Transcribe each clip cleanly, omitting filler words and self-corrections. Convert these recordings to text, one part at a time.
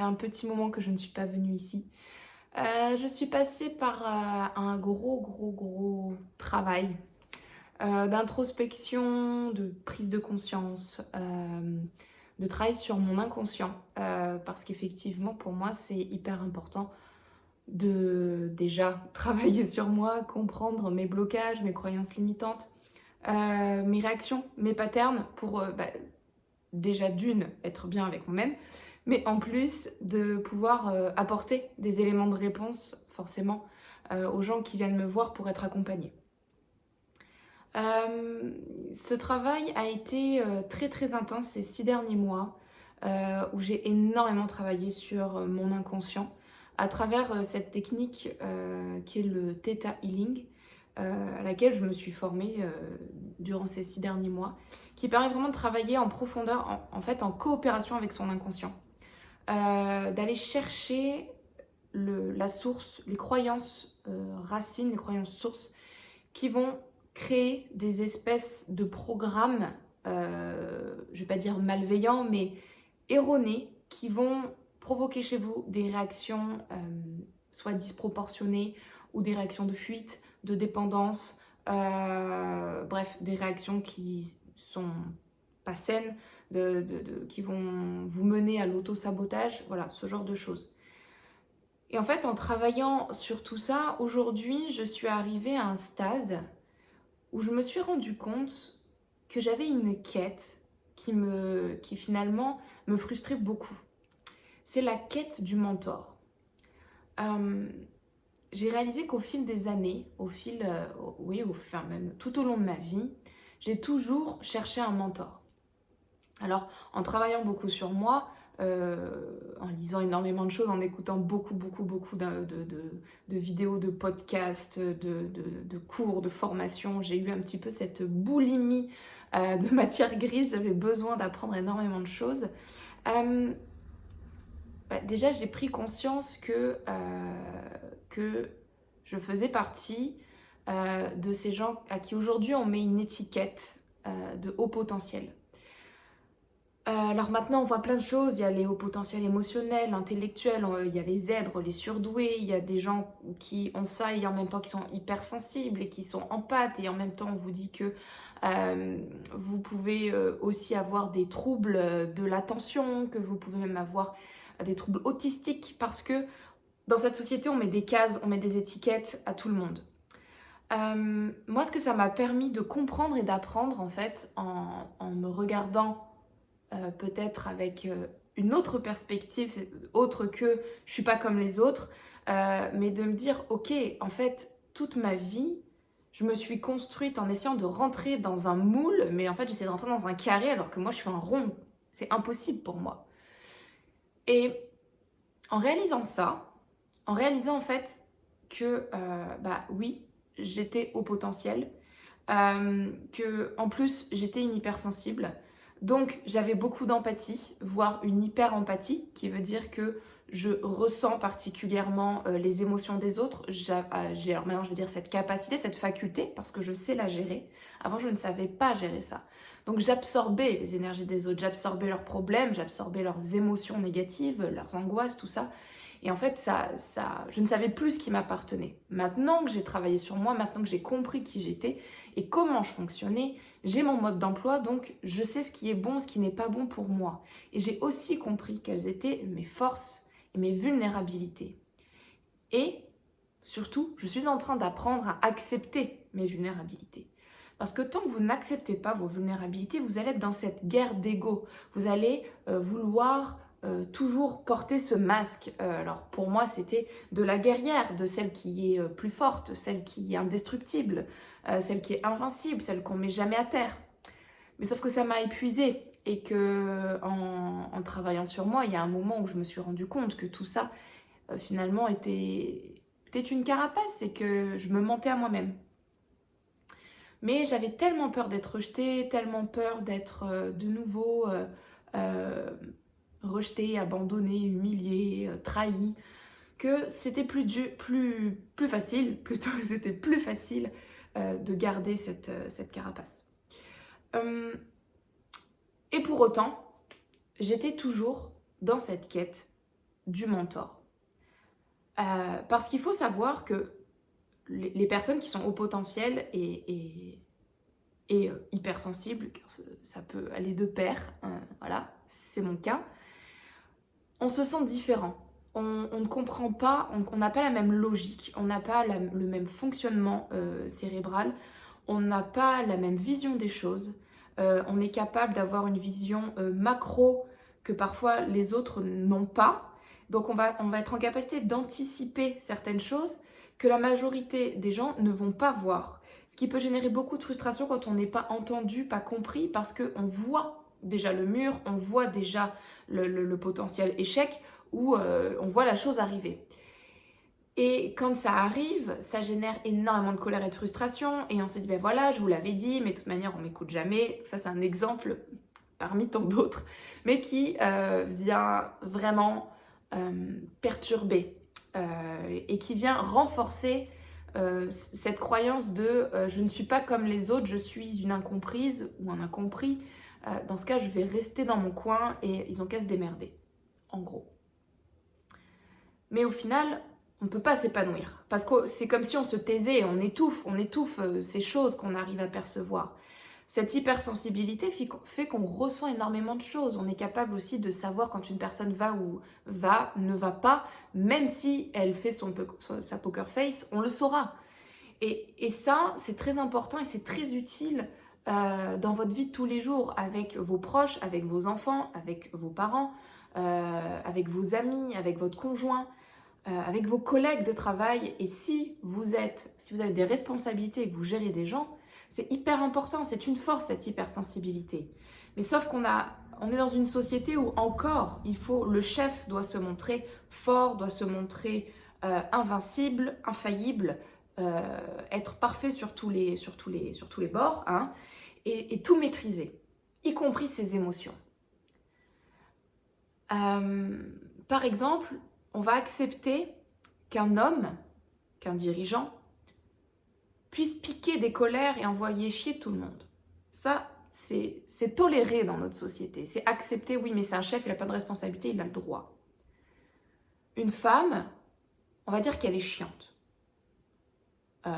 un petit moment que je ne suis pas venue ici. Je suis passée par un gros travail d'introspection, de prise de conscience, de travail sur mon inconscient. Parce qu'effectivement, pour moi, c'est hyper important de déjà travailler sur moi, comprendre mes blocages, mes croyances limitantes, mes réactions, mes patterns pour déjà d'une, être bien avec moi-même, mais en plus de pouvoir apporter des éléments de réponse forcément aux gens qui viennent me voir pour être accompagnés. Ce travail a été très intense ces 6 derniers mois où j'ai énormément travaillé sur mon inconscient à travers cette technique qui est le Theta Healing, à laquelle je me suis formée durant ces 6 derniers mois, qui permet vraiment de travailler en profondeur, en fait en coopération avec son inconscient, d'aller chercher la source, les croyances racines, les croyances sources qui vont créer des espèces de programmes, je vais pas dire malveillants, mais erronés, qui vont provoquer chez vous des réactions soit disproportionnées ou des réactions de fuite, de dépendance, bref, des réactions qui sont pas saines, qui vont vous mener à l'auto-sabotage, voilà, ce genre de choses. Et en fait, en travaillant sur tout ça, aujourd'hui, je suis arrivée à un stade où je me suis rendu compte que j'avais une quête qui finalement me frustrait beaucoup. C'est la quête du mentor. Euh, j'ai réalisé qu'au fil des années, enfin même tout au long de ma vie, j'ai toujours cherché un mentor. Alors, en travaillant beaucoup sur moi, en lisant énormément de choses, en écoutant beaucoup de vidéos, de podcasts, de cours, de formations, j'ai eu un petit peu cette boulimie de matière grise. J'avais besoin d'apprendre énormément de choses. Euh, Déjà, j'ai pris conscience que je faisais partie de ces gens à qui aujourd'hui on met une étiquette de haut potentiel. Alors maintenant, on voit plein de choses. Il y a les hauts potentiels émotionnels, intellectuels, il y a les zèbres, les surdoués, il y a des gens qui ont ça et en même temps qui sont hypersensibles et qui sont empathes, et en même temps on vous dit que vous pouvez aussi avoir des troubles de l'attention, que vous pouvez même avoir des troubles autistiques, parce que dans cette société, on met des cases, on met des étiquettes à tout le monde. Moi, ce que ça m'a permis de comprendre et d'apprendre, en fait, en me regardant peut-être avec une autre perspective, autre que je suis pas comme les autres, mais de me dire, ok, en fait, toute ma vie, je me suis construite en essayant de rentrer dans un moule, mais en fait, j'essaie de rentrer dans un carré alors que moi, je suis un rond. C'est impossible pour moi. Et en réalisant ça, en réalisant en fait que, oui, j'étais au potentiel, que en plus j'étais une hypersensible, donc j'avais beaucoup d'empathie, voire une hyper-empathie, qui veut dire que je ressens particulièrement les émotions des autres. Alors maintenant je veux dire cette capacité, cette faculté, parce que je sais la gérer. Avant je ne savais pas gérer ça. Donc j'absorbais les énergies des autres, j'absorbais leurs problèmes, j'absorbais leurs émotions négatives, leurs angoisses, tout ça. Et en fait, je ne savais plus ce qui m'appartenait. Maintenant que j'ai travaillé sur moi, maintenant que j'ai compris qui j'étais et comment je fonctionnais, j'ai mon mode d'emploi, donc je sais ce qui est bon, ce qui n'est pas bon pour moi. Et j'ai aussi compris quelles étaient mes forces et mes vulnérabilités. Et surtout, je suis en train d'apprendre à accepter mes vulnérabilités. Parce que tant que vous n'acceptez pas vos vulnérabilités, vous allez être dans cette guerre d'ego. Vous allez vouloir toujours porter ce masque. Alors pour moi, c'était de la guerrière, de celle qui est plus forte, celle qui est indestructible, celle qui est invincible, celle qu'on ne met jamais à terre. Mais sauf que ça m'a épuisée et que en travaillant sur moi, il y a un moment où je me suis rendu compte que tout ça, finalement, était peut-être une carapace et que je me mentais à moi-même. Mais j'avais tellement peur d'être rejetée, tellement peur d'être de nouveau rejetée, abandonnée, humiliée, trahie, que c'était plus facile, plutôt c'était plus facile de garder cette carapace. Et pour autant, j'étais toujours dans cette quête du mentor. Parce qu'il faut savoir que les personnes qui sont au potentiel et hypersensibles, car ça peut aller de pair, voilà, c'est mon cas, on se sent différent. On ne comprend pas, on n'a pas la même logique, on n'a pas le même fonctionnement cérébral, on n'a pas la même vision des choses, on est capable d'avoir une vision macro que parfois les autres n'ont pas. Donc on va être en capacité d'anticiper certaines choses que la majorité des gens ne vont pas voir. Ce qui peut générer beaucoup de frustration quand on n'est pas entendu, pas compris, parce qu'on voit déjà le mur, on voit déjà le potentiel échec, où on voit la chose arriver. Et quand ça arrive, ça génère énormément de colère et de frustration, et on se dit, ben voilà, je vous l'avais dit, mais de toute manière, on m'écoute jamais. Ça, c'est un exemple parmi tant d'autres, mais qui vient vraiment perturber et qui vient renforcer cette croyance de je ne suis pas comme les autres, je suis une incomprise ou un incompris. Dans ce cas, je vais rester dans mon coin et ils ont qu'à se démerder, en gros. Mais au final, on ne peut pas s'épanouir. Parce que c'est comme si on se taisait, on étouffe ces choses qu'on arrive à percevoir. Cette hypersensibilité fait qu'on ressent énormément de choses. On est capable aussi de savoir quand une personne va ou ne va pas, même si elle fait sa poker face, on le saura. Et ça, c'est très important et c'est très utile dans votre vie de tous les jours, avec vos proches, avec vos enfants, avec vos parents, avec vos amis, avec votre conjoint, avec vos collègues de travail. Et si vous avez des responsabilités et que vous gérez des gens, c'est hyper important, c'est une force cette hypersensibilité. Mais sauf qu'on est dans une société où encore, le chef doit se montrer fort, doit se montrer invincible, infaillible, être parfait sur tous les bords, hein, et tout maîtriser, y compris ses émotions. Par exemple, on va accepter qu'un homme, qu'un dirigeant, puisse piquer des colères et envoyer chier tout le monde. Ça, c'est toléré dans notre société. C'est accepté, oui, mais c'est un chef, il n'a pas de responsabilité, il a le droit. Une femme, on va dire qu'elle est chiante.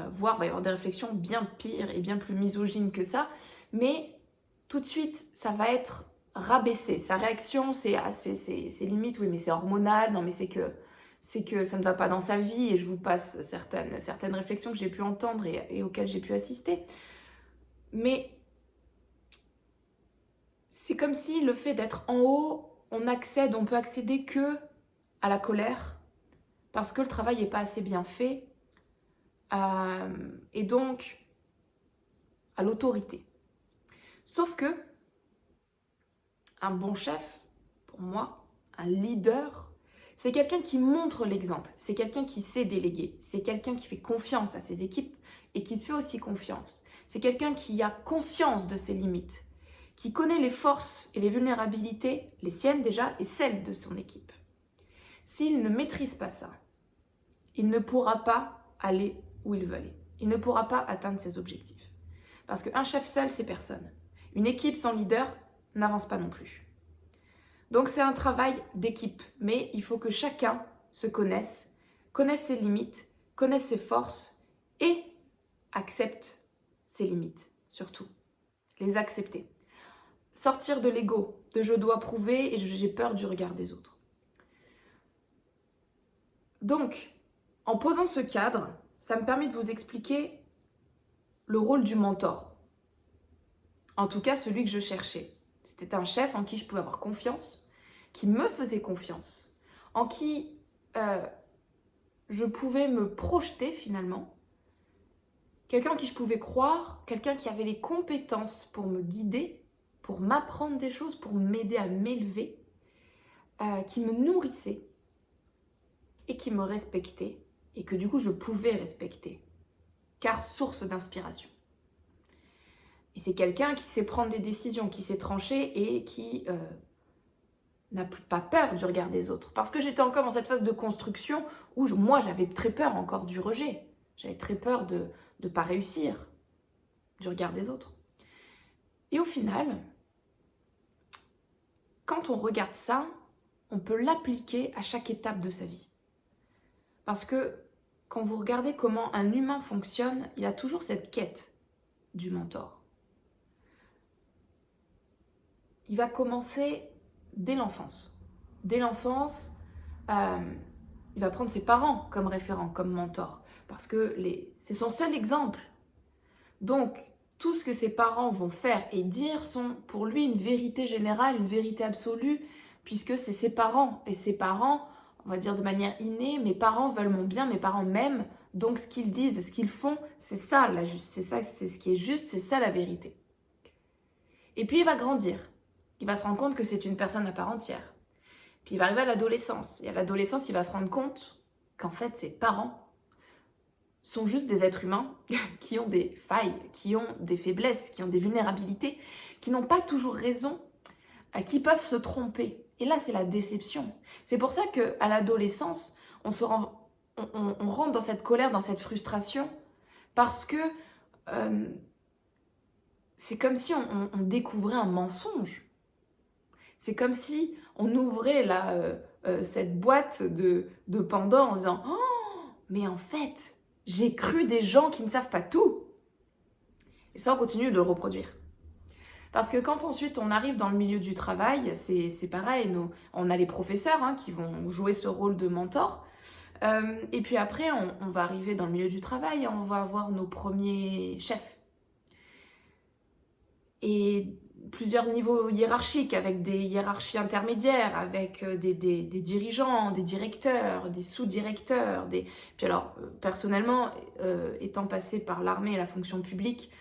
Voire, il va y avoir des réflexions bien pires et bien plus misogynes que ça, mais tout de suite, ça va être rabaissé. Sa réaction, c'est limite, oui, mais c'est hormonal, non, mais c'est que ça ne va pas dans sa vie, et je vous passe certaines réflexions que j'ai pu entendre et auxquelles j'ai pu assister. Mais c'est comme si le fait d'être en haut, on peut accéder que à la colère, parce que le travail n'est pas assez bien fait, et donc à l'autorité. Sauf que un bon chef, pour moi, un leader, c'est quelqu'un qui montre l'exemple, c'est quelqu'un qui sait déléguer, c'est quelqu'un qui fait confiance à ses équipes et qui se fait aussi confiance. C'est quelqu'un qui a conscience de ses limites, qui connaît les forces et les vulnérabilités, les siennes déjà, et celles de son équipe. S'il ne maîtrise pas ça, il ne pourra pas aller où il veut aller. Il ne pourra pas atteindre ses objectifs. Parce qu'un chef seul, c'est personne. Une équipe sans leader n'avance pas non plus. Donc c'est un travail d'équipe, mais il faut que chacun se connaisse ses limites, connaisse ses forces et accepte ses limites, surtout. Les accepter. Sortir de l'ego, de je dois prouver et j'ai peur du regard des autres. Donc, en posant ce cadre, ça me permet de vous expliquer le rôle du mentor. En tout cas, celui que je cherchais. C'était un chef en qui je pouvais avoir confiance, qui me faisait confiance, en qui je pouvais me projeter finalement, quelqu'un en qui je pouvais croire, quelqu'un qui avait les compétences pour me guider, pour m'apprendre des choses, pour m'aider à m'élever, qui me nourrissait et qui me respectait, et que du coup je pouvais respecter, car source d'inspiration. Et c'est quelqu'un qui sait prendre des décisions, qui sait trancher et qui n'a pas peur du regard des autres. Parce que j'étais encore dans cette phase de construction où moi j'avais très peur encore du rejet. J'avais très peur de ne pas réussir, du regard des autres. Et au final, quand on regarde ça, on peut l'appliquer à chaque étape de sa vie. Parce que quand vous regardez comment un humain fonctionne, il a toujours cette quête du mentor. Il va commencer dès l'enfance. Dès l'enfance, il va prendre ses parents comme référent, comme mentor. Parce que c'est son seul exemple. Donc, tout ce que ses parents vont faire et dire sont pour lui une vérité générale, une vérité absolue, puisque c'est ses parents. Et ses parents, on va dire de manière innée, mes parents veulent mon bien, mes parents m'aiment, donc ce qu'ils disent, ce qu'ils font, c'est ça, c'est ce qui est juste, c'est ça la vérité. Et puis il va grandir, il va se rendre compte que c'est une personne à part entière. Puis il va arriver à l'adolescence, et à l'adolescence, il va se rendre compte qu'en fait, ses parents sont juste des êtres humains qui ont des failles, qui ont des faiblesses, qui ont des vulnérabilités, qui n'ont pas toujours raison, qui peuvent se tromper. Et là, c'est la déception. C'est pour ça qu'à l'adolescence, on rentre dans cette colère, dans cette frustration, parce que c'est comme si on découvrait un mensonge. C'est comme si on ouvrait cette boîte de Pandore en disant « Oh, mais en fait, j'ai cru des gens qui ne savent pas tout !» Et ça, on continue de le reproduire. Parce que quand ensuite on arrive dans le milieu du travail, c'est pareil, on a les professeurs qui vont jouer ce rôle de mentor. Et puis après, on va arriver dans le milieu du travail et on va avoir nos premiers chefs. Et plusieurs niveaux hiérarchiques, avec des hiérarchies intermédiaires, avec des dirigeants, des directeurs, des sous-directeurs. Puis alors, personnellement, étant passée par l'armée et la fonction publique,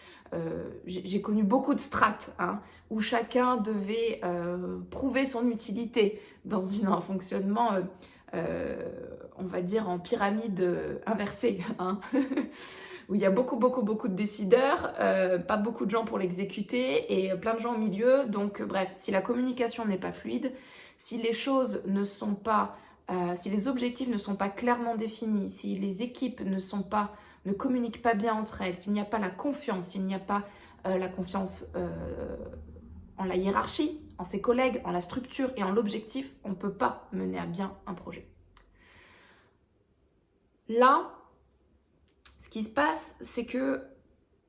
j'ai connu beaucoup de strates, où chacun devait prouver son utilité dans un fonctionnement, on va dire, en pyramide inversée, où il y a beaucoup de décideurs, pas beaucoup de gens pour l'exécuter et plein de gens au milieu. Donc bref, si la communication n'est pas fluide, si les choses ne sont pas, si les objectifs ne sont pas clairement définis, si les équipes ne communiquent pas bien entre elles, s'il n'y a pas la confiance, s'il n'y a pas la confiance en la hiérarchie, en ses collègues, en la structure et en l'objectif, on ne peut pas mener à bien un projet. Là, ce qui se passe, c'est que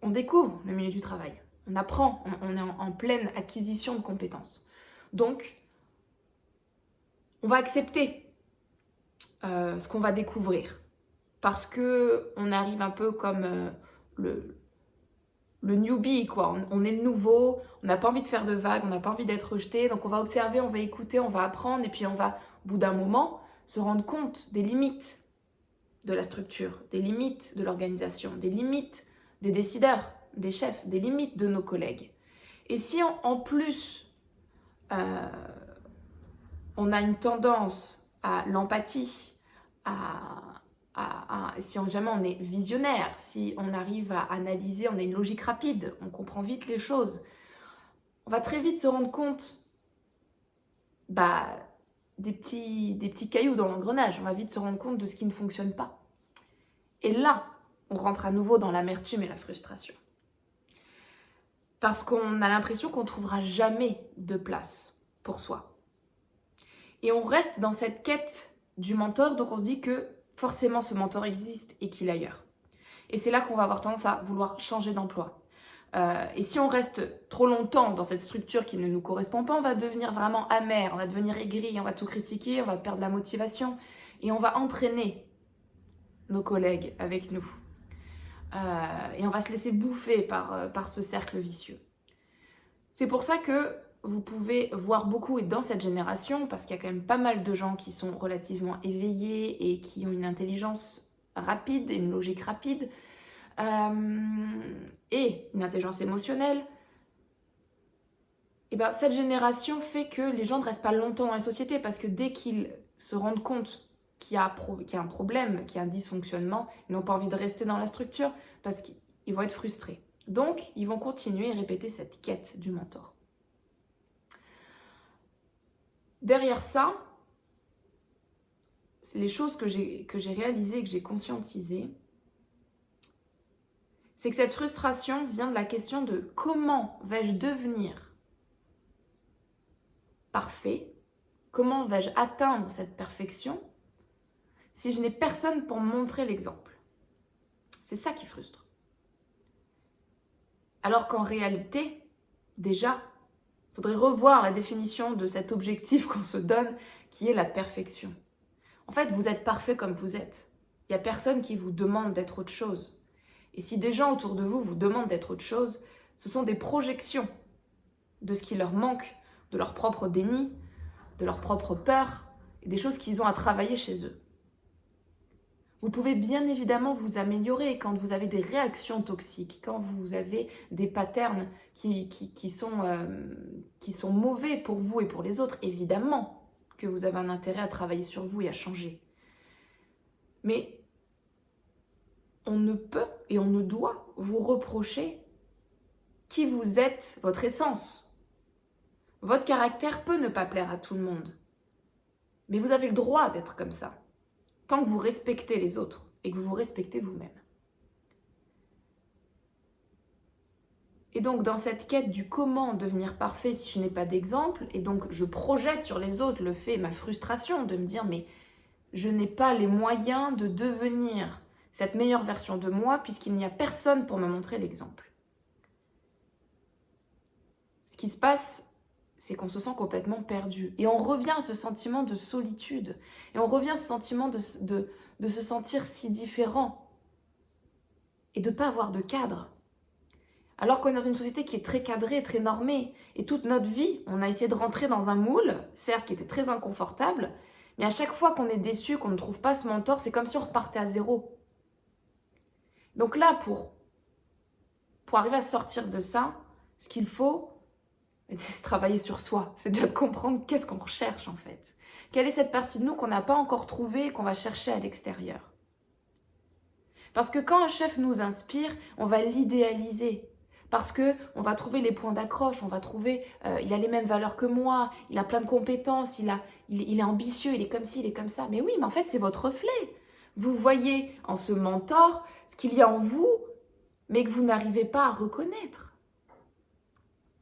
on découvre le milieu du travail. On apprend, on est en pleine acquisition de compétences. Donc, on va accepter ce qu'on va découvrir. Parce qu'on arrive un peu comme le newbie, quoi. On est le nouveau, on n'a pas envie de faire de vagues, on n'a pas envie d'être rejeté. Donc, on va observer, on va écouter, on va apprendre. Et puis, on va, au bout d'un moment, se rendre compte des limites de la structure, des limites de l'organisation, des limites des décideurs, des chefs, des limites de nos collègues. Et si en plus, on a une tendance à l'empathie, si jamais on est visionnaire, si on arrive à analyser, on a une logique rapide, on comprend vite les choses, on va très vite se rendre compte des petits cailloux dans l'engrenage, on va vite se rendre compte de ce qui ne fonctionne pas. Et là, on rentre à nouveau dans l'amertume et la frustration. Parce qu'on a l'impression qu'on ne trouvera jamais de place pour soi. Et on reste dans cette quête du mentor, donc on se dit que forcément ce mentor existe et qu'il est ailleurs. Et c'est là qu'on va avoir tendance à vouloir changer d'emploi. Et si on reste trop longtemps dans cette structure qui ne nous correspond pas, on va devenir vraiment amer, on va devenir aigri, on va tout critiquer, on va perdre la motivation et on va entraîner nos collègues avec nous. Et on va se laisser bouffer par ce cercle vicieux. C'est pour ça que vous pouvez voir beaucoup, et dans cette génération, parce qu'il y a quand même pas mal de gens qui sont relativement éveillés et qui ont une intelligence rapide et une logique rapide, et une intelligence émotionnelle, et ben cette génération fait que les gens ne restent pas longtemps dans la société, parce que dès qu'ils se rendent compte qu'il y a un problème, qu'il y a un dysfonctionnement, ils n'ont pas envie de rester dans la structure parce qu'ils vont être frustrés. Donc, ils vont continuer et répéter cette quête du mentor. Derrière ça, c'est les choses que j'ai réalisées, que j'ai conscientisées, c'est que cette frustration vient de la question de comment vais-je devenir parfait, Comment vais-je atteindre cette perfection si je n'ai personne pour me montrer l'exemple? C'est ça qui frustre. Alors qu'en réalité, déjà, il faudrait revoir la définition de cet objectif qu'on se donne, qui est la perfection. En fait, vous êtes parfait comme vous êtes. Il n'y a personne qui vous demande d'être autre chose. Et si des gens autour de vous vous demandent d'être autre chose, ce sont des projections de ce qui leur manque, de leur propre déni, de leur propre peur, et des choses qu'ils ont à travailler chez eux. Vous pouvez bien évidemment vous améliorer quand vous avez des réactions toxiques, quand vous avez des patterns qui sont mauvais pour vous et pour les autres. Évidemment que vous avez un intérêt à travailler sur vous et à changer. Mais on ne peut et on ne doit vous reprocher qui vous êtes, votre essence. Votre caractère peut ne pas plaire à tout le monde. Mais vous avez le droit d'être comme ça, tant que vous respectez les autres et que vous vous respectez vous-même. Et donc, dans cette quête du comment devenir parfait si je n'ai pas d'exemple, et donc je projette sur les autres le fait, ma frustration de me dire, mais je n'ai pas les moyens de devenir cette meilleure version de moi puisqu'il n'y a personne pour me montrer l'exemple. Ce qui se passe, c'est qu'on se sent complètement perdu. Et on revient à ce sentiment de solitude. Et on revient à ce sentiment de se sentir si différent. Et de ne pas avoir de cadre. Alors qu'on est dans une société qui est très cadrée, très normée. Et toute notre vie, on a essayé de rentrer dans un moule, certes qui était très inconfortable, mais à chaque fois qu'on est déçu, qu'on ne trouve pas ce mentor, c'est comme si on repartait à zéro. Donc là, pour arriver à sortir de ça, ce qu'il faut, c'est travailler sur soi, c'est déjà de comprendre qu'est-ce qu'on recherche en fait. Quelle est cette partie de nous qu'on n'a pas encore trouvée et qu'on va chercher à l'extérieur. Parce que quand un chef nous inspire, on va l'idéaliser. Parce qu'on va trouver les points d'accroche, on va trouver, il a les mêmes valeurs que moi, il a plein de compétences, il est ambitieux, il est comme ci, il est comme ça. Mais oui, mais en fait, c'est votre reflet. Vous voyez en ce mentor ce qu'il y a en vous, mais que vous n'arrivez pas à reconnaître.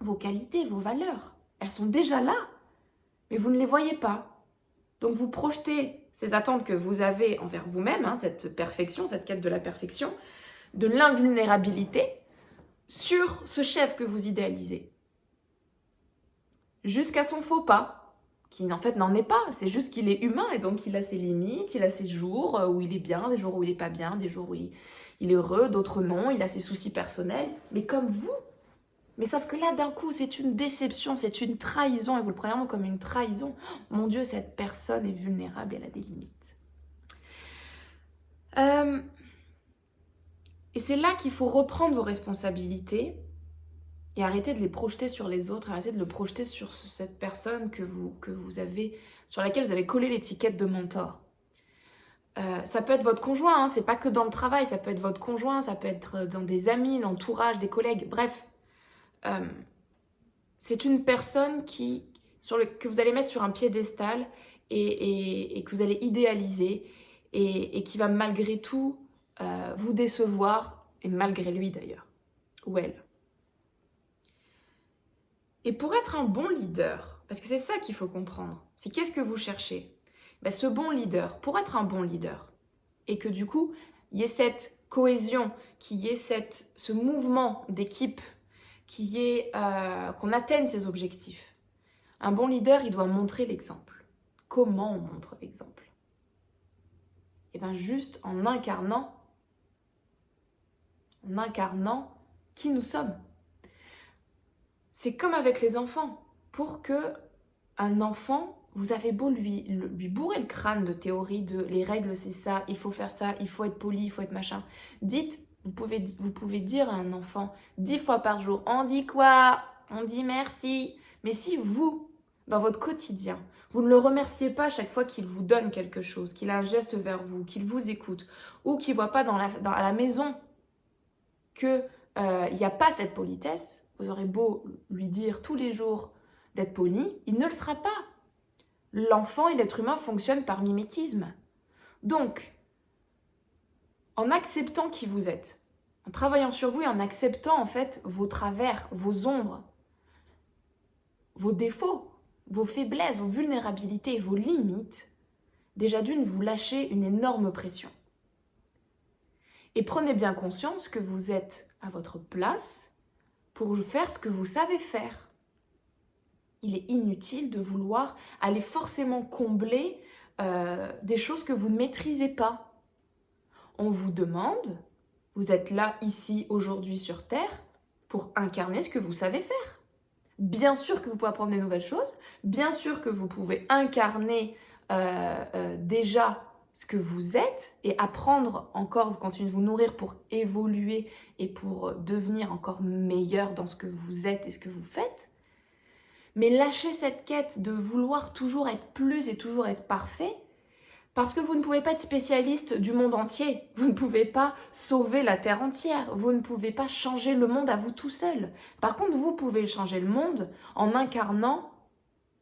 Vos qualités, vos valeurs, elles sont déjà là, mais vous ne les voyez pas. Donc vous projetez ces attentes que vous avez envers vous-même, cette perfection, cette quête de la perfection, de l'invulnérabilité, sur ce chef que vous idéalisez. Jusqu'à son faux pas, qui en fait n'en est pas, c'est juste qu'il est humain et donc il a ses limites, il a ses jours où il est bien, des jours où il n'est pas bien, des jours où il est heureux, d'autres non, il a ses soucis personnels, mais comme vous. Mais sauf que là, d'un coup, c'est une déception, c'est une trahison, et vous le prenez vraiment comme une trahison. Mon Dieu, cette personne est vulnérable, elle a des limites. Et c'est là qu'il faut reprendre vos responsabilités et arrêter de les projeter sur les autres, arrêter de le projeter sur cette personne que vous avez, sur laquelle vous avez collé l'étiquette de mentor. Ça peut être votre conjoint, c'est pas que dans le travail, ça peut être votre conjoint, ça peut être dans des amis, l'entourage, des collègues, bref. C'est une personne que vous allez mettre sur un piédestal et que vous allez idéaliser et qui va malgré tout vous décevoir, et malgré lui d'ailleurs, ou elle. Et pour être un bon leader, parce que c'est ça qu'il faut comprendre, c'est qu'est-ce que vous cherchez? Ce bon leader, pour être un bon leader, et que du coup, il y ait cette cohésion, qu'il y ait ce mouvement d'équipe, qu'on atteigne ses objectifs. Un bon leader, il doit montrer l'exemple. Comment on montre l'exemple? Et bien juste en incarnant qui nous sommes. C'est comme avec les enfants. Pour que un enfant, vous avez beau lui bourrer le crâne de théorie de les règles c'est ça, il faut faire ça, il faut être poli, il faut être machin. Vous pouvez dire à un enfant 10 fois par jour, on dit quoi? On dit merci. Mais si vous, dans votre quotidien, vous ne le remerciez pas chaque fois qu'il vous donne quelque chose, qu'il a un geste vers vous, qu'il vous écoute, ou qu'il ne voit pas à la maison qu'il n'y a pas cette politesse, vous aurez beau lui dire tous les jours d'être poli, il ne le sera pas. L'enfant et l'être humain fonctionnent par mimétisme. Donc, en acceptant qui vous êtes, en travaillant sur vous et en acceptant en fait vos travers, vos ombres, vos défauts, vos faiblesses, vos vulnérabilités et vos limites, déjà d'une, vous lâchez une énorme pression. Et prenez bien conscience que vous êtes à votre place pour faire ce que vous savez faire. Il est inutile de vouloir aller forcément combler des choses que vous ne maîtrisez pas. On vous demande, vous êtes là, ici, aujourd'hui sur Terre, pour incarner ce que vous savez faire. Bien sûr que vous pouvez apprendre des nouvelles choses, bien sûr que vous pouvez incarner déjà ce que vous êtes et apprendre encore, vous continuez de vous nourrir pour évoluer et pour devenir encore meilleur dans ce que vous êtes et ce que vous faites. Mais lâchez cette quête de vouloir toujours être plus et toujours être parfait, parce que vous ne pouvez pas être spécialiste du monde entier. Vous ne pouvez pas sauver la terre entière. Vous ne pouvez pas changer le monde à vous tout seul. Par contre, vous pouvez changer le monde en incarnant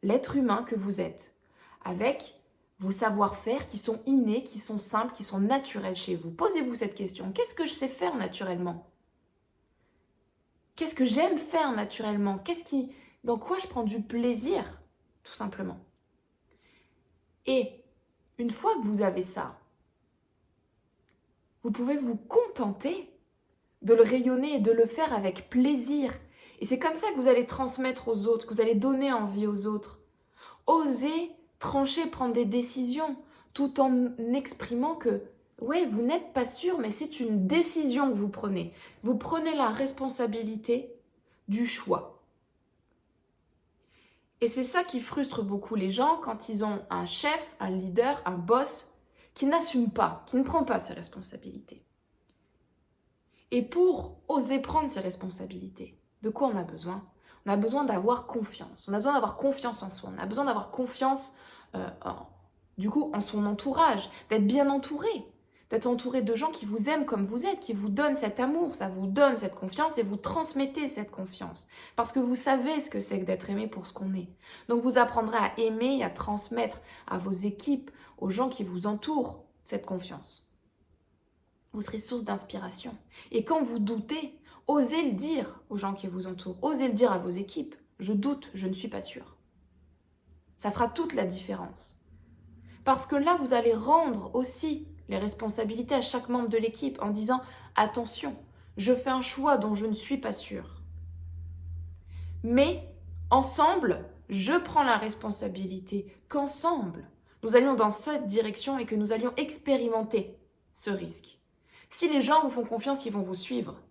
l'être humain que vous êtes, avec vos savoir-faire qui sont innés, qui sont simples, qui sont naturels chez vous. Posez-vous cette question. Qu'est-ce que je sais faire naturellement? Qu'est-ce que j'aime faire naturellement? Dans quoi je prends du plaisir, tout simplement? Et une fois que vous avez ça, vous pouvez vous contenter de le rayonner et de le faire avec plaisir. Et c'est comme ça que vous allez transmettre aux autres, que vous allez donner envie aux autres. Osez trancher, prendre des décisions, tout en exprimant que, ouais, vous n'êtes pas sûr, mais c'est une décision que vous prenez. Vous prenez la responsabilité du choix. Et c'est ça qui frustre beaucoup les gens quand ils ont un chef, un leader, un boss qui n'assume pas, qui ne prend pas ses responsabilités. Et pour oser prendre ses responsabilités, de quoi on a besoin? On a besoin d'avoir confiance. On a besoin d'avoir confiance en soi. On a besoin d'avoir confiance en son entourage, d'être bien entouré, d'être entouré de gens qui vous aiment comme vous êtes, qui vous donnent cet amour, ça vous donne cette confiance et vous transmettez cette confiance. Parce que vous savez ce que c'est que d'être aimé pour ce qu'on est. Donc vous apprendrez à aimer et à transmettre à vos équipes, aux gens qui vous entourent, cette confiance. Vous serez source d'inspiration. Et quand vous doutez, osez le dire aux gens qui vous entourent, osez le dire à vos équipes. Je doute, je ne suis pas sûre. Ça fera toute la différence. Parce que là, vous allez rendre aussi les responsabilités à chaque membre de l'équipe en disant « Attention, je fais un choix dont je ne suis pas sûre. Mais ensemble, je prends la responsabilité qu'ensemble, nous allions dans cette direction et que nous allions expérimenter ce risque. Si les gens vous font confiance, ils vont vous suivre.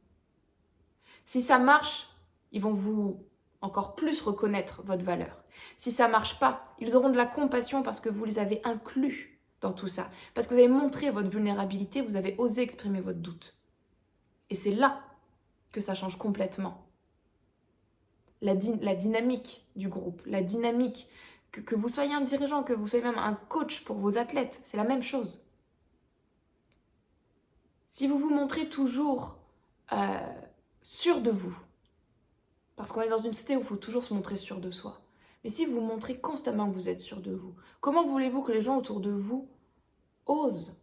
Si ça marche, ils vont vous encore plus reconnaître votre valeur. Si ça ne marche pas, ils auront de la compassion parce que vous les avez inclus dans tout ça. Parce que vous avez montré votre vulnérabilité, vous avez osé exprimer votre doute. Et c'est là que ça change complètement. La dynamique du groupe, la dynamique, que vous soyez un dirigeant, que vous soyez même un coach pour vos athlètes, c'est la même chose. Si vous vous montrez toujours sûr de vous, parce qu'on est dans une société où il faut toujours se montrer sûr de soi, mais si vous montrez constamment que vous êtes sûr de vous, comment voulez-vous que les gens autour de vous osent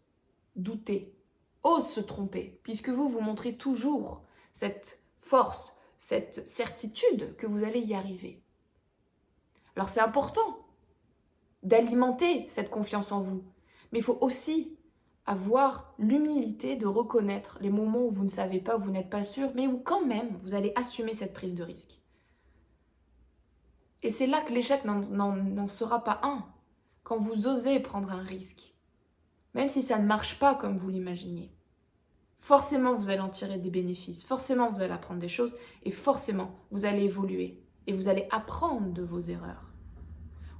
douter, osent se tromper, puisque vous montrez toujours cette force, cette certitude que vous allez y arriver. Alors c'est important d'alimenter cette confiance en vous, mais il faut aussi avoir l'humilité de reconnaître les moments où vous ne savez pas, où vous n'êtes pas sûr, mais où quand même vous allez assumer cette prise de risque. Et c'est là que l'échec n'en sera pas un, quand vous osez prendre un risque, même si ça ne marche pas comme vous l'imaginez. Forcément, vous allez en tirer des bénéfices, forcément, vous allez apprendre des choses, et forcément, vous allez évoluer, et vous allez apprendre de vos erreurs.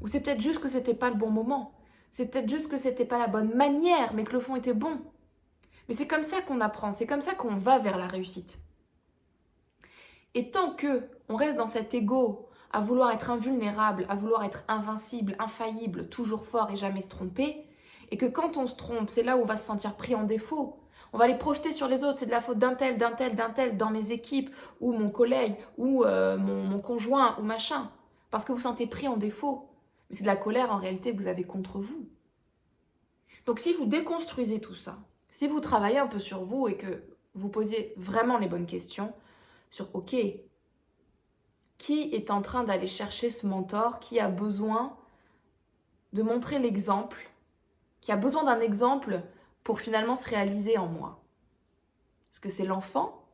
Ou c'est peut-être juste que ce n'était pas le bon moment, c'est peut-être juste que ce n'était pas la bonne manière, mais que le fond était bon. Mais c'est comme ça qu'on apprend, c'est comme ça qu'on va vers la réussite. Et tant qu'on reste dans cet ego, à vouloir être invulnérable, à vouloir être invincible, infaillible, toujours fort et jamais se tromper, et que quand on se trompe, c'est là où on va se sentir pris en défaut. On va les projeter sur les autres, c'est de la faute d'un tel, dans mes équipes, ou mon collègue, ou mon conjoint, ou machin. Parce que vous vous sentez pris en défaut. Mais c'est de la colère en réalité que vous avez contre vous. Donc si vous déconstruisez tout ça, si vous travaillez un peu sur vous et que vous posez vraiment les bonnes questions sur « Ok, Qui est en train d'aller chercher ce mentor, qui a besoin de montrer l'exemple, qui a besoin d'un exemple pour finalement se réaliser en moi? Est-ce que c'est l'enfant?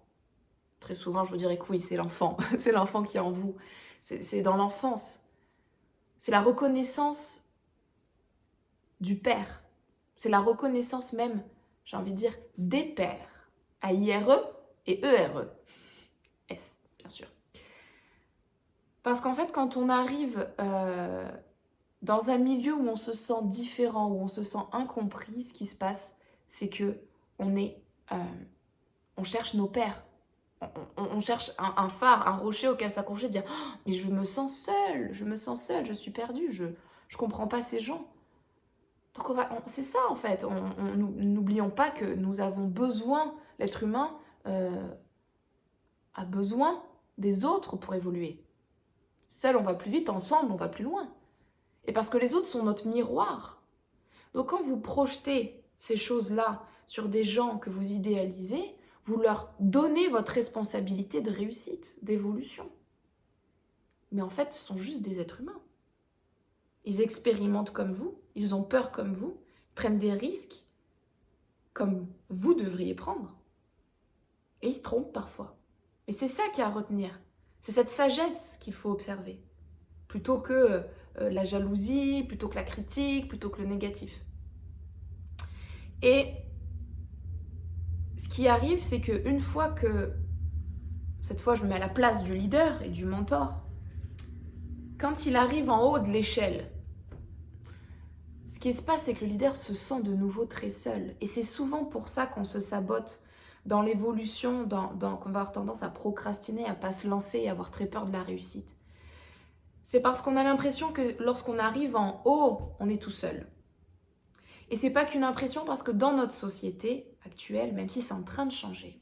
Très souvent, je vous dirais que oui, c'est l'enfant. C'est l'enfant qui est en vous. C'est dans l'enfance. C'est la reconnaissance du père. C'est la reconnaissance même, j'ai envie de dire, des pères. A-I-R-E et E-R-E. S, bien sûr. Parce qu'en fait, quand on arrive dans un milieu où on se sent différent, où on se sent incompris, ce qui se passe, c'est que on cherche nos pères. On cherche un phare, un rocher auquel s'accrocher, dire oh, mais je me sens seule, je suis perdue, je comprends pas ces gens. Donc c'est ça en fait, n'oublions pas que nous avons besoin, l'être humain a besoin des autres pour évoluer. Seul on va plus vite, ensemble on va plus loin. Et parce que les autres sont notre miroir. Donc quand vous projetez ces choses-là sur des gens que vous idéalisez, vous leur donnez votre responsabilité de réussite, d'évolution. Mais en fait, ce sont juste des êtres humains. Ils expérimentent comme vous, ils ont peur comme vous, ils prennent des risques comme vous devriez prendre. Et ils se trompent parfois. Et c'est ça qu'il y a à retenir. C'est cette sagesse qu'il faut observer. Plutôt que la jalousie, plutôt que la critique, plutôt que le négatif. Et ce qui arrive, c'est qu'une fois que, cette fois je me mets à la place du leader et du mentor, quand il arrive en haut de l'échelle, ce qui se passe, c'est que le leader se sent de nouveau très seul. Et c'est souvent pour ça qu'on se sabote dans l'évolution, qu'on va avoir tendance à procrastiner, à ne pas se lancer et avoir très peur de la réussite. C'est parce qu'on a l'impression que lorsqu'on arrive en haut, on est tout seul. Et c'est pas qu'une impression parce que dans notre société actuelle, même si c'est en train de changer,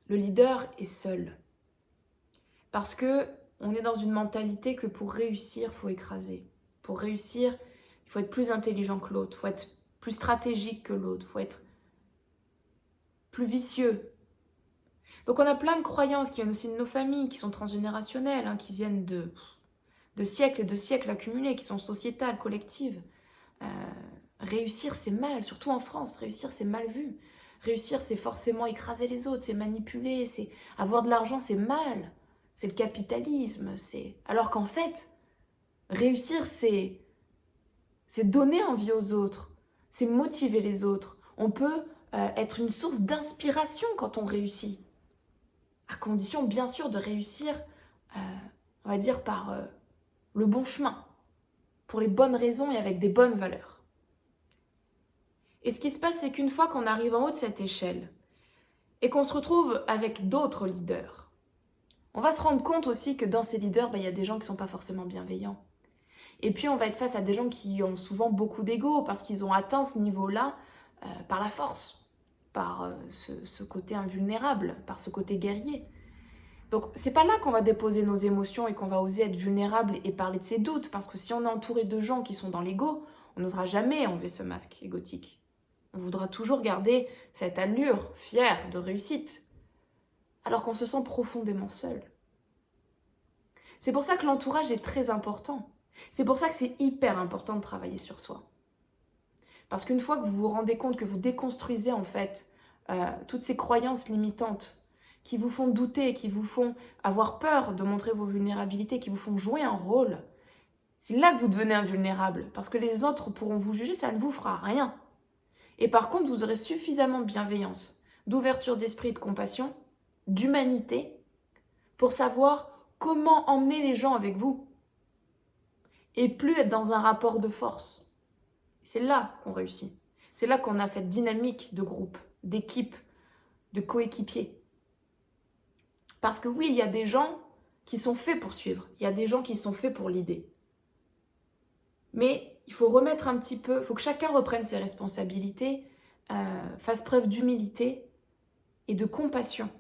le leader est seul. Parce que on est dans une mentalité que pour réussir, il faut écraser. Pour réussir, il faut être plus intelligent que l'autre, il faut être plus stratégique que l'autre, il faut être plus vicieux. Donc on a plein de croyances qui viennent aussi de nos familles, qui sont transgénérationnelles, hein, qui viennent de siècles et de siècles accumulés, qui sont sociétales, collectives. Réussir, c'est mal, surtout en France. Réussir, c'est mal vu. Réussir, c'est forcément écraser les autres, c'est manipuler, c'est avoir de l'argent, c'est mal. C'est le capitalisme. Alors qu'en fait, réussir, c'est donner envie aux autres, c'est motiver les autres. On peut être une source d'inspiration quand on réussit. À condition, bien sûr, de réussir, on va dire, par le bon chemin, pour les bonnes raisons et avec des bonnes valeurs. Et ce qui se passe, c'est qu'une fois qu'on arrive en haut de cette échelle et qu'on se retrouve avec d'autres leaders, on va se rendre compte aussi que dans ces leaders, il y a des gens qui ne sont pas forcément bienveillants. Et puis on va être face à des gens qui ont souvent beaucoup d'ego parce qu'ils ont atteint ce niveau-là par la force, par ce côté invulnérable, par ce côté guerrier. Donc c'est pas là qu'on va déposer nos émotions et qu'on va oser être vulnérable et parler de ses doutes, parce que si on est entouré de gens qui sont dans l'ego, on n'osera jamais enlever ce masque égotique. On voudra toujours garder cette allure fière de réussite, alors qu'on se sent profondément seul. C'est pour ça que l'entourage est très important. C'est pour ça que c'est hyper important de travailler sur soi. Parce qu'une fois que vous vous rendez compte que vous déconstruisez en fait toutes ces croyances limitantes qui vous font douter, qui vous font avoir peur de montrer vos vulnérabilités, qui vous font jouer un rôle, c'est là que vous devenez invulnérable. Parce que les autres pourront vous juger, ça ne vous fera rien. Et par contre, vous aurez suffisamment de bienveillance, d'ouverture d'esprit, de compassion, d'humanité, pour savoir comment emmener les gens avec vous. Et plus être dans un rapport de force. C'est là qu'on réussit. C'est là qu'on a cette dynamique de groupe, d'équipe, de coéquipiers. Parce que oui, il y a des gens qui sont faits pour suivre. Il y a des gens qui sont faits pour l'idée. Mais il faut remettre un petit peu, il faut que chacun reprenne ses responsabilités, fasse preuve d'humilité et de compassion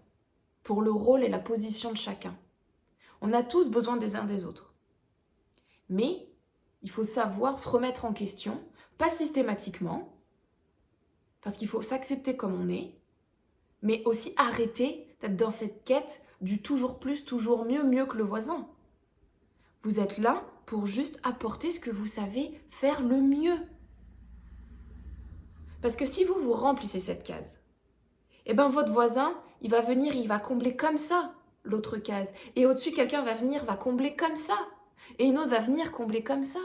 pour le rôle et la position de chacun. On a tous besoin des uns des autres. Mais il faut savoir se remettre en question, pas systématiquement, parce qu'il faut s'accepter comme on est, mais aussi arrêter d'être dans cette quête du toujours plus, toujours mieux, mieux que le voisin. Vous êtes là pour juste apporter ce que vous savez faire le mieux. Parce que si vous remplissez cette case, eh ben votre voisin, il va venir, il va combler comme ça l'autre case. Et au-dessus, quelqu'un va venir, va combler comme ça. Et une autre va venir combler comme ça.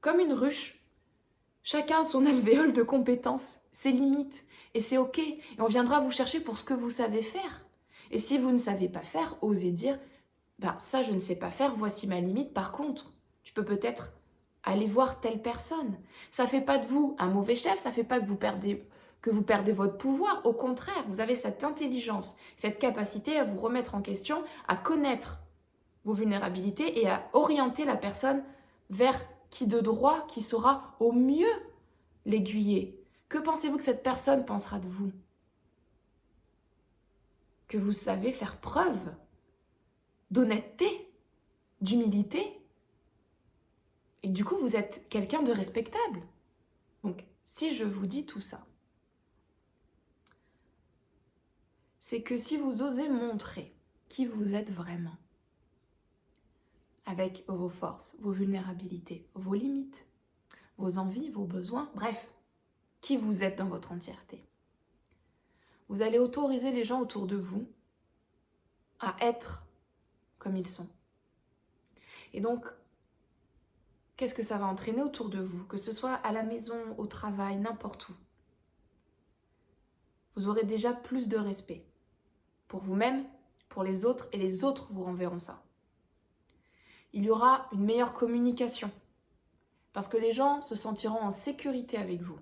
Comme une ruche. Chacun a son alvéole de compétences, ses limites. Et c'est ok. Et on viendra vous chercher pour ce que vous savez faire. Et si vous ne savez pas faire, osez dire, ben ça je ne sais pas faire, voici ma limite. Par contre, tu peux peut-être aller voir telle personne. Ça ne fait pas de vous un mauvais chef, ça ne fait pas que vous perdez votre pouvoir. Au contraire, vous avez cette intelligence, cette capacité à vous remettre en question, à connaître vos vulnérabilités et à orienter la personne vers qui de droit, qui saura au mieux l'aiguiller. Que pensez-vous que cette personne pensera de vous? Que vous savez faire preuve d'honnêteté, d'humilité, et du coup vous êtes quelqu'un de respectable. Donc si je vous dis tout ça, c'est que si vous osez montrer qui vous êtes vraiment, avec vos forces, vos vulnérabilités, vos limites, vos envies, vos besoins, bref, qui vous êtes dans votre entièreté, vous allez autoriser les gens autour de vous à être comme ils sont. Et donc, qu'est-ce que ça va entraîner autour de vous, que ce soit à la maison, au travail, n'importe où? Vous aurez déjà plus de respect pour vous-même, pour les autres, et les autres vous renverront ça. Il y aura une meilleure communication, parce que les gens se sentiront en sécurité avec vous.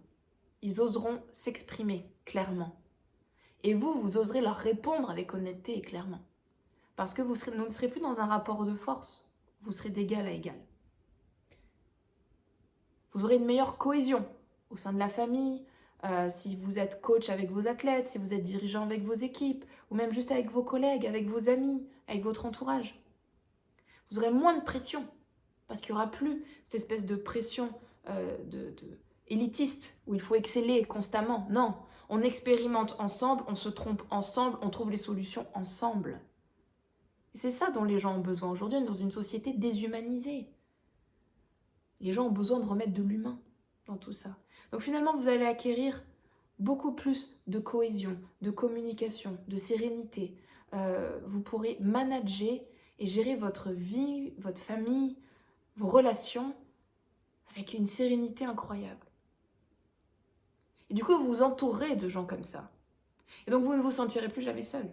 Ils oseront s'exprimer clairement. Et vous oserez leur répondre avec honnêteté et clairement. Parce que vous ne serez plus dans un rapport de force, vous serez d'égal à égal. Vous aurez une meilleure cohésion au sein de la famille, si vous êtes coach avec vos athlètes, si vous êtes dirigeant avec vos équipes, ou même juste avec vos collègues, avec vos amis, avec votre entourage. Vous aurez moins de pression, parce qu'il n'y aura plus cette espèce de pression élitiste, où il faut exceller constamment. Non, on expérimente ensemble, on se trompe ensemble, on trouve les solutions ensemble. Et c'est ça dont les gens ont besoin aujourd'hui, dans une société déshumanisée. Les gens ont besoin de remettre de l'humain dans tout ça. Donc finalement, vous allez acquérir beaucoup plus de cohésion, de communication, de sérénité. Vous pourrez manager et gérer votre vie, votre famille, vos relations avec une sérénité incroyable. Et du coup, vous vous entourez de gens comme ça. Et donc, vous ne vous sentirez plus jamais seul.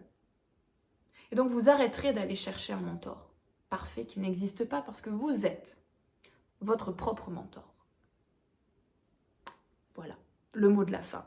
Et donc, vous arrêterez d'aller chercher un mentor parfait qui n'existe pas parce que vous êtes votre propre mentor. Voilà, le mot de la fin.